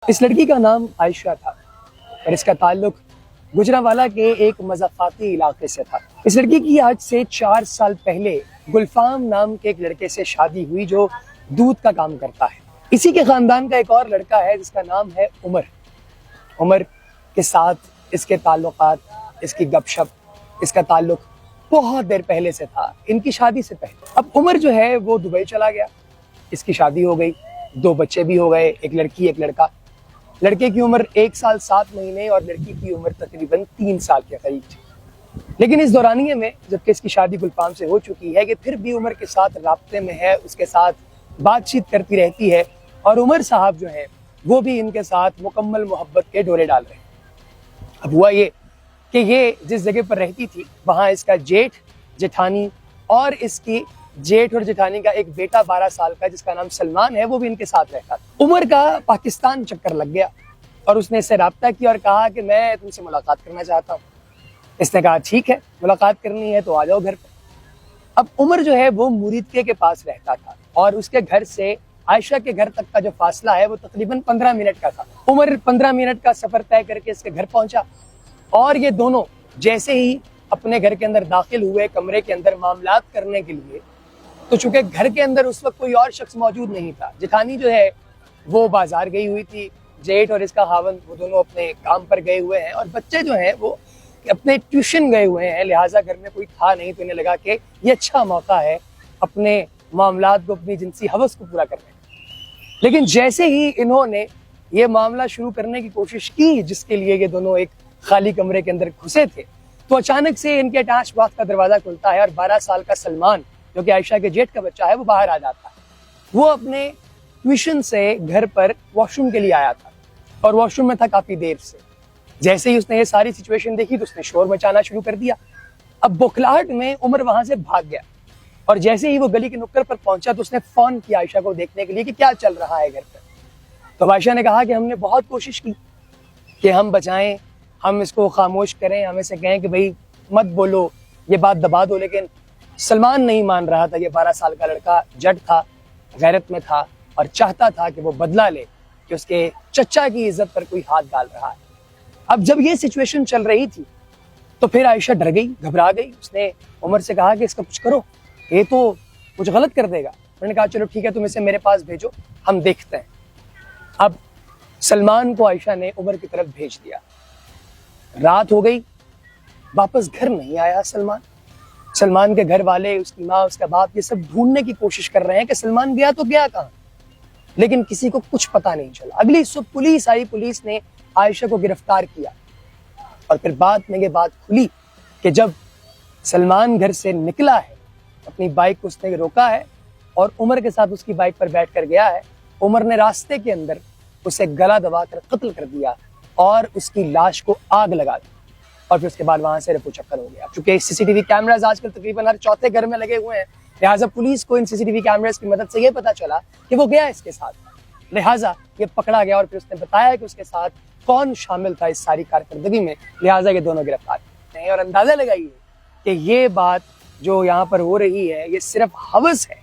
اس لڑکی کا نام عائشہ تھا اور اس کا تعلق گجرانوالہ کے ایک مضافاتی علاقے سے تھا۔ اس لڑکی کی آج سے 4 سال پہلے گلفام نام کے ایک لڑکے سے شادی ہوئی جو دودھ کا کام کرتا ہے۔ اسی کے خاندان کا ایک اور لڑکا ہے جس کا نام ہے عمر۔ عمر کے ساتھ اس کے تعلقات، اس کی گپ شپ، اس کا تعلق بہت دیر پہلے سے تھا، ان کی شادی سے پہلے۔ اب عمر جو ہے وہ دبئی چلا گیا، اس کی شادی ہو گئی، 2 بچے بھی ہو گئے، ایک لڑکی ایک لڑکا۔ لڑکے کی عمر 1 سال 7 مہینے اور لڑکی کی عمر تقریباً 3 سال کے قریب تھی۔ لیکن اس دورانیے میں جبکہ اس کی شادی گلفام سے ہو چکی ہے کہ پھر بھی عمر کے ساتھ رابطے میں ہے، اس کے ساتھ بات چیت کرتی رہتی ہے، اور عمر صاحب جو ہیں وہ بھی ان کے ساتھ مکمل محبت کے ڈورے ڈال رہے ہیں۔ اب ہوا یہ کہ یہ جس جگہ پر رہتی تھی وہاں اس کا جیٹھ، جیٹھانی اور اس کی جیٹھ اور جیٹھانی کا ایک بیٹا 12 سال کا جس کا نام سلمان ہے وہ بھی ان کے ساتھ رہتا تھا۔ عمر کا پاکستان چکر لگ گیا اور اس نے اس سے رابطہ کیا اور کہا کہ میں تم سے ملاقات کرنا چاہتا ہوں۔ اس نے کہا ٹھیک ہے، ملاقات کرنی ہے تو آ جاؤ گھر پہ۔ اب عمر جو ہے وہ مریدکے کے پاس رہتا تھا اور اس کے گھر سے عائشہ کے گھر تک کا جو فاصلہ ہے وہ تقریباً 15 منٹ کا تھا۔ عمر 15 منٹ کا سفر طے کر کے اس کے گھر پہنچا اور یہ دونوں جیسے ہی اپنے گھر کے اندر داخل ہوئے کمرے کے اندر معاملات کرنے کے لیے، تو چونکہ گھر کے اندر اس وقت کوئی اور شخص موجود نہیں تھا، جیٹھانی جو ہے وہ بازار گئی ہوئی تھی، جیٹ اور اس کا خاوند وہ دونوں اپنے کام پر گئے ہوئے ہیں، اور بچے جو ہیں وہ اپنے ٹیوشن گئے ہوئے ہیں، لہٰذا گھر میں کوئی تھا نہیں، تو انہیں لگا کہ یہ اچھا موقع ہے اپنے معاملات کو، اپنی جنسی ہوس کو پورا کرنے کا۔ لیکن جیسے ہی انہوں نے یہ معاملہ شروع کرنے کی کوشش کی جس کے لیے یہ دونوں ایک خالی کمرے کے اندر گھسے تھے، تو اچانک سے ان کے اٹیچ باکس کا دروازہ کھلتا ہے اور 12 سال کا سلمان جو کہ عائشہ کے جیٹ کا بچہ ہے وہ باہر آ جاتا ہے۔ وہ اپنے ٹیوشن سے گھر پر واش روم کے لیے آیا تھا اور واش روم میں تھا کافی دیر سے۔ جیسے ہی اس نے یہ ساری سچویشن دیکھی تو اس نے شور مچانا شروع کر دیا۔ اب بوکھلاہٹ میں عمر وہاں سے بھاگ گیا اور جیسے ہی وہ گلی کے نکڑ پر پہنچا تو اس نے فون کیا عائشہ کو دیکھنے کے لیے کہ کیا چل رہا ہے گھر پر۔ تو عائشہ نے کہا کہ ہم نے بہت کوشش کی کہ ہم بچائیں، ہم اس کو خاموش کریں، ہم اسے کہیں کہ بھئی مت بولو، یہ بات دبا دو، لیکن سلمان نہیں مان رہا تھا۔ یہ 12 سال کا لڑکا جٹ تھا، غیرت میں تھا اور چاہتا تھا کہ وہ بدلہ لے کہ اس کے چچا کی عزت پر کوئی ہاتھ ڈال رہا ہے۔ اب جب یہ سچویشن چل رہی تھی تو پھر عائشہ ڈر گئی، گھبرا گئی۔ اس نے عمر سے کہا کہ اس کا کچھ کرو، یہ تو کچھ غلط کر دے گا۔ انہوں نے کہا چلو ٹھیک ہے، تم اسے میرے پاس بھیجو، ہم دیکھتے ہیں۔ اب سلمان کو عائشہ نے عمر کی طرف بھیج دیا۔ رات ہو گئی، واپس گھر نہیں آیا سلمان۔ سلمان کے گھر والے، اس کی ماں، اس کا باپ، یہ سب ڈھونڈنے کی کوشش کر رہے ہیں کہ سلمان گیا تو گیا کہاں، لیکن کسی کو کچھ پتا نہیں چلا۔ اگلی صبح پولیس آئی، پولیس نے عائشہ کو گرفتار کیا اور پھر بعد میں یہ بات کھلی کہ جب سلمان گھر سے نکلا ہے، اپنی بائک کو اس نے روکا ہے اور عمر کے ساتھ اس کی بائک پر بیٹھ کر گیا ہے، عمر نے راستے کے اندر اسے گلا دبا کر قتل کر دیا اور اس کی لاش کو آگ لگا دی اور پھر اس کے بعد وہاں سے رفو چکر ہو گیا۔ چونکہ CCTV کیمراز آج کل تقریباً ہر چوتھے گھر میں لگے ہوئے ہیں، لہٰذا پولیس کو ان CCTV کیمراز کی مدد سے یہ پتا چلا کہ وہ گیا اس کے ساتھ، لہٰذا یہ پکڑا گیا اور پھر اس نے بتایا کہ اس کے ساتھ کون شامل تھا اس ساری کارکردگی میں، لہٰذا یہ دونوں گرفتار ہیں۔ اور اندازہ لگائیے کہ یہ بات جو یہاں پر ہو رہی ہے یہ صرف ہوس ہے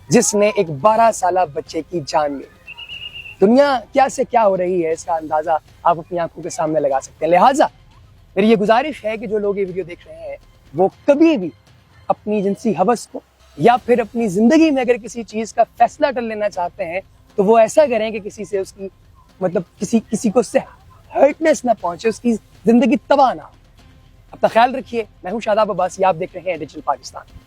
جس نے ایک 12 سالہ بچے کی جان لی۔ دنیا کیا سے کیا ہو رہی ہے اس کا اندازہ آپ اپنی آنکھوں کے سامنے لگا سکتے ہیں۔ لہٰذا میری یہ گزارش ہے کہ جو لوگ یہ ویڈیو دیکھ رہے ہیں وہ کبھی بھی اپنی جنسی ہوس کو یا پھر اپنی زندگی میں اگر کسی چیز کا فیصلہ کر لینا چاہتے ہیں تو وہ ایسا کریں کہ کسی سے اس کی کسی کو اس سے ہرٹنس نہ پہنچے، اس کی زندگی تباہ نہ ہو۔ اپنا خیال رکھیے۔ میں ہوں شاداب عباسی، آپ دیکھ رہے ہیں ڈیجیٹل پاکستان۔